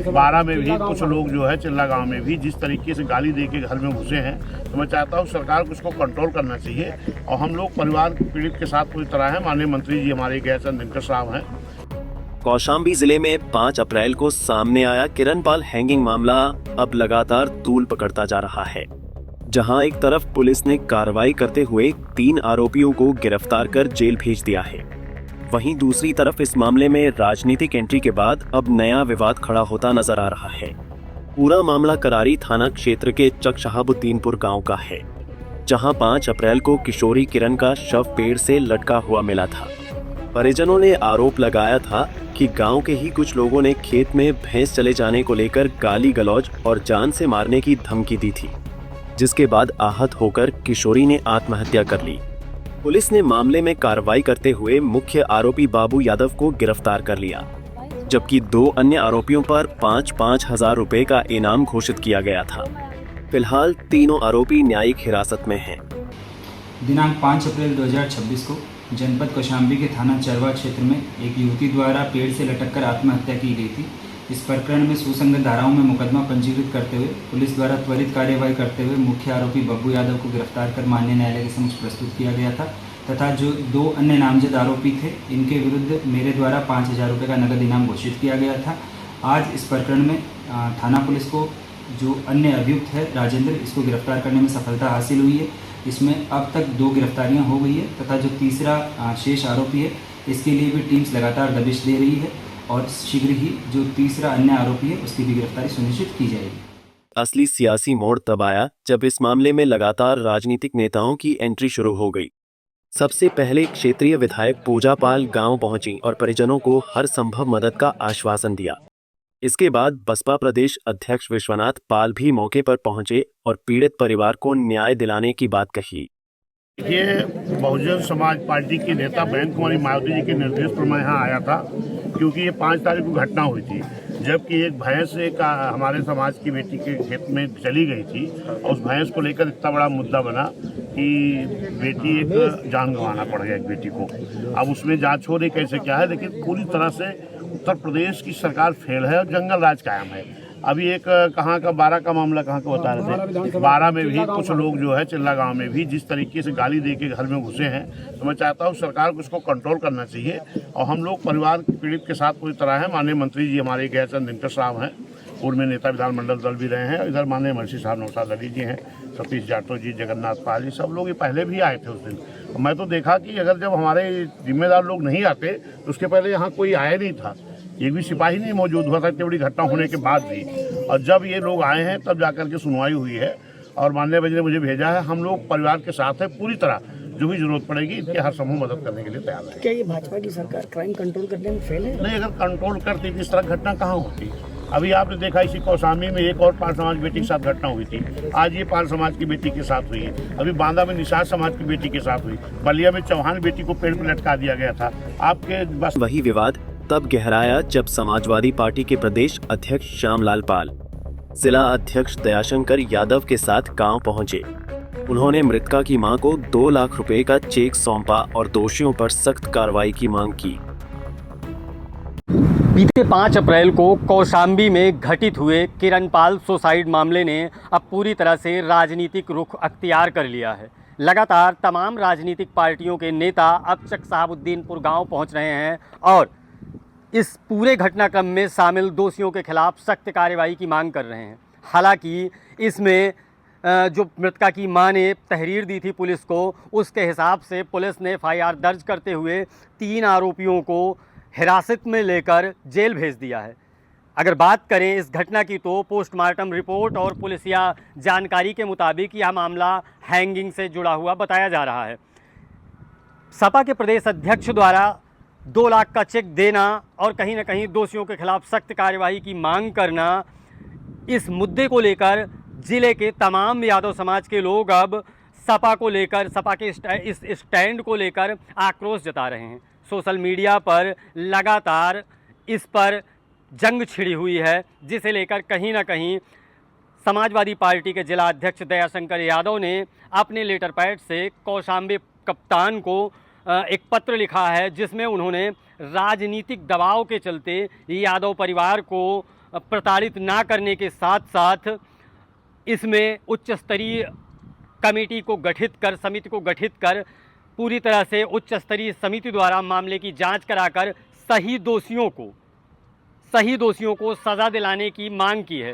12 में भी कुछ लोग जो है चिल्ला गांव में भी जिस तरीके से गाली दे के घर में घुसे हैं, तो मैं चाहता हूं सरकार को इसको कंट्रोल करना चाहिए। और हम लोग परिवार पीड़ित के साथ पूरी तरह हैं। माननीय मंत्री जी हमारे गैरचंद दिनकर साहब हैं। कौशाम्बी जिले में 5 अप्रैल को सामने आया किरणपाल हैंगिंग मामला अब लगातार तूल पकड़ता जा रहा है। जहां एक तरफ पुलिस ने कार्रवाई करते हुए 3 आरोपियों को गिरफ्तार कर जेल भेज दिया है, वहीं दूसरी तरफ इस मामले में राजनीतिक एंट्री के बाद अब नया विवाद खड़ा होता नजर आ रहा है। पूरा मामला करारी थाना क्षेत्र के चक शहाबुद्दीनपुर गांव का है, जहां 5 अप्रैल को किशोरी किरण का शव पेड़ से लटका हुआ मिला था। परिजनों ने आरोप लगाया था कि गांव के ही कुछ लोगों ने खेत में भैंस चले जाने को लेकर गाली गलौज और जान से मारने की धमकी दी थी, जिसके बाद आहत होकर किशोरी ने आत्महत्या कर ली। पुलिस ने मामले में कार्रवाई करते हुए मुख्य आरोपी बाबू यादव को गिरफ्तार कर लिया, जबकि 2 अन्य आरोपियों पर 5-5 हजार रुपए का इनाम घोषित किया गया था। फिलहाल तीनों आरोपी न्यायिक हिरासत में हैं। दिनांक 5 अप्रैल 2026 को जनपद कौशाम्बी के थाना चरवा क्षेत्र में एक युवती द्वारा पेड़ से लटककर आत्महत्या की गई थी। इस प्रकरण में सुसंगत धाराओं में मुकदमा पंजीकृत करते हुए पुलिस द्वारा त्वरित कार्यवाही करते हुए मुख्य आरोपी बब्बू यादव को गिरफ्तार कर माननीय न्यायालय के समक्ष प्रस्तुत किया गया था तथा जो 2 अन्य नामजद आरोपी थे इनके विरुद्ध मेरे द्वारा 5,000 रुपये का नगद इनाम घोषित किया गया था। आज इस प्रकरण में थाना पुलिस को जो अन्य अभियुक्त है राजेंद्र, इसको गिरफ्तार करने में सफलता हासिल हुई है। इसमें अब तक 2 गिरफ्तारियां हो गई है तथा जो तीसरा शेष आरोपी है इसके लिए भी टीम्स लगातार दबिश दे रही है और शीघ्र ही जो तीसरा अन्य आरोपी है उसकी भी गिरफ्तारी सुनिश्चित की जाएगी। असली सियासी मोड़ तब आया जब इस मामले में लगातार राजनीतिक नेताओं की एंट्री शुरू हो गई। सबसे पहले क्षेत्रीय विधायक पूजा पाल गांव पहुंची और परिजनों को हर संभव मदद का आश्वासन दिया। इसके बाद बसपा प्रदेश अध्यक्ष विश्वनाथ पाल भी मौके पर पहुंचे और पीड़ित परिवार को न्याय दिलाने की बात कही। ये बहुजन समाज पार्टी के नेता बहन कुमारी मायावती जी के निर्देश पर मैं यहाँ आया था, क्योंकि ये 5 तारीख को घटना हुई थी, जबकि एक भैंस हमारे समाज की बेटी के खेत में चली गई थी और उस भैंस को लेकर इतना बड़ा मुद्दा बना कि बेटी एक जान गंवाना पड़ गया एक बेटी को। अब उसमें जांच हो रही कैसे क्या है, लेकिन पूरी तरह से उत्तर प्रदेश की सरकार फेल है और जंगल राज कायम है। अभी एक कहाँ का 12 का मामला कहाँ का बता रहे थे, 12 में भी कुछ लोग जो है चिल्ला गांव में भी जिस तरीके से गाली दे के घर में घुसे हैं, तो मैं चाहता हूं सरकार को इसको कंट्रोल करना चाहिए। और हम लोग परिवार पीड़ित के साथ पूरी तरह हैं। माननीय मंत्री जी हमारे गैरचंद दिनकर साहब हैं, पूर्व में नेता विधानमंडल दल भी रहे हैं। इधर माननीय महर्षि साहब नौशाद अली जी हैं, सतीश जाटव जी, जगन्नाथ पाल जी, सब लोग ये पहले भी आए थे उस दिन। मैं तो देखा कि अगर जब हमारे जिम्मेदार लोग नहीं आते तो उसके पहले यहाँ कोई आया नहीं था, एक भी सिपाही नहीं मौजूद हुआ था इतनी बड़ी घटना होने के बाद भी। और जब ये लोग आए हैं तब जाकर के सुनवाई हुई है और माननीय जी ने मुझे भेजा है। हम लोग परिवार के साथ है, पूरी तरह जो भी जरूरत पड़ेगी इनके हर समूह मदद करने के लिए तैयार है। क्या ये भाजपा की सरकार क्राइम कंट्रोल करने में फेल है? नहीं, अगर कंट्रोल करती तो इस तरह घटना कहाँ होती। अभी आपने देखा इसी कौशाम्बी में एक और पाल समाज बेटी के साथ घटना हुई थी, आज ये पाल समाज की बेटी के साथ हुई है। अभी बांदा में निषाद समाज की बेटी के साथ हुई, बलिया में चौहान बेटी को पेड़ पर लटका दिया गया था। आपके बस वही विवाद तब गहराया जब समाजवादी पार्टी के प्रदेश अध्यक्ष श्यामलाल पाल जिला अध्यक्ष दयाशंकर यादव के साथ गांव पहुंचे। उन्होंने मृतका की मां को 2 लाख रुपए का चेक सौंपा और दोषियों पर सख्त कार्रवाई की मांग की। बीते 5 अप्रैल को कौशाम्बी में घटित हुए किरणपाल सुसाइड मामले ने अब पूरी तरह से राजनीतिक रुख अख्तियार कर लिया है। लगातार तमाम राजनीतिक पार्टियों के नेता अब चक शहाबुद्दीनपुर गांव पहुंच रहे हैं और इस पूरे घटनाक्रम में शामिल दोषियों के खिलाफ सख्त कार्रवाई की मांग कर रहे हैं। हालांकि इसमें जो मृतका की मां ने तहरीर दी थी पुलिस को, उसके हिसाब से पुलिस ने FIR दर्ज करते हुए 3 आरोपियों को हिरासत में लेकर जेल भेज दिया है। अगर बात करें इस घटना की तो पोस्टमार्टम रिपोर्ट और पुलिसिया जानकारी के मुताबिक यह मामला हैंगिंग से जुड़ा हुआ बताया जा रहा है। सपा के प्रदेश अध्यक्ष द्वारा 2 लाख का चेक देना और कहीं ना कहीं दोषियों के खिलाफ सख्त कार्यवाही की मांग करना, इस मुद्दे को लेकर जिले के तमाम यादव समाज के लोग अब सपा को लेकर, सपा के इस स्टैंड को लेकर आक्रोश जता रहे हैं। सोशल मीडिया पर लगातार इस पर जंग छिड़ी हुई है, जिसे लेकर कहीं ना कहीं समाजवादी पार्टी के जिला अध्यक्ष दयाशंकर यादव ने अपने लेटर पैड से कौशाम्बी कप्तान को एक पत्र लिखा है, जिसमें उन्होंने राजनीतिक दबाव के चलते यादव परिवार को प्रताड़ित ना करने के साथ साथ इसमें उच्च स्तरीय कमेटी को गठित कर, समिति को गठित कर, पूरी तरह से उच्च स्तरीय समिति द्वारा मामले की जांच कराकर सही दोषियों को सज़ा दिलाने की मांग की है।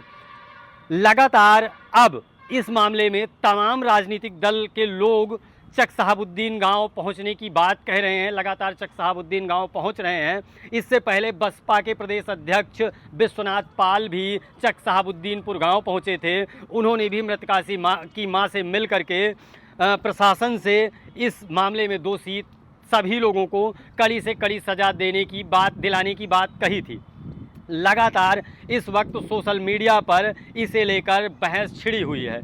लगातार अब इस मामले में तमाम राजनीतिक दल के लोग चक साहबुद्दीन गांव पहुंचने की बात कह रहे हैं, लगातार चक साहबुद्दीन गांव पहुंच रहे हैं। इससे पहले बसपा के प्रदेश अध्यक्ष विश्वनाथ पाल भी चक साहबुद्दीनपुर गांव पहुंचे थे। उन्होंने भी मृतका की मां से मिल करके प्रशासन से इस मामले में दोषी सभी लोगों को कड़ी से कड़ी सज़ा दिलाने की बात कही थी। लगातार इस वक्त सोशल मीडिया पर इसे लेकर बहस छिड़ी हुई है।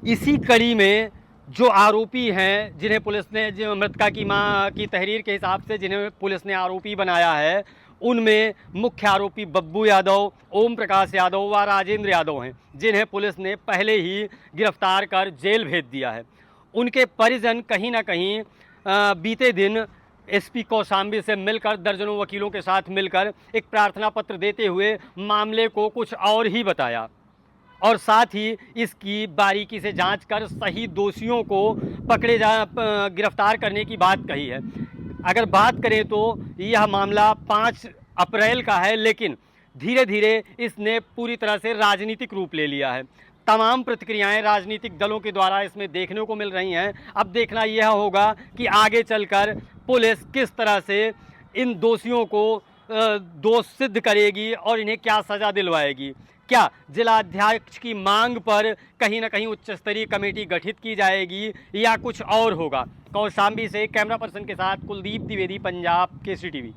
इसी कड़ी में जो आरोपी हैं, जिन्हें पुलिस ने, जो मृतका की मां की तहरीर के हिसाब से जिन्हें पुलिस ने आरोपी बनाया है, उनमें मुख्य आरोपी बब्बू यादव, ओम प्रकाश यादव व राजेंद्र यादव हैं, जिन्हें पुलिस ने पहले ही गिरफ्तार कर जेल भेज दिया है। उनके परिजन कहीं ना कहीं बीते दिन एसपी कौशाम्बी से मिलकर, दर्जनों वकीलों के साथ मिलकर एक प्रार्थना पत्र देते हुए मामले को कुछ और ही बताया और साथ ही इसकी बारीकी से जांच कर सही दोषियों को गिरफ्तार करने की बात कही है। अगर बात करें तो यह मामला 5 अप्रैल का है, लेकिन धीरे धीरे इसने पूरी तरह से राजनीतिक रूप ले लिया है। तमाम प्रतिक्रियाएं राजनीतिक दलों के द्वारा इसमें देखने को मिल रही हैं। अब देखना यह होगा कि आगे चलकर पुलिस किस तरह से इन दोषियों को दोष सिद्ध करेगी और इन्हें क्या सज़ा दिलवाएगी। क्या जिलाध्यक्ष की मांग पर कहीं ना कहीं उच्च स्तरीय कमेटी गठित की जाएगी या कुछ और होगा। कौशाम्बी से कैमरा पर्सन के साथ कुलदीप द्विवेदी, पंजाब केसरी टीवी।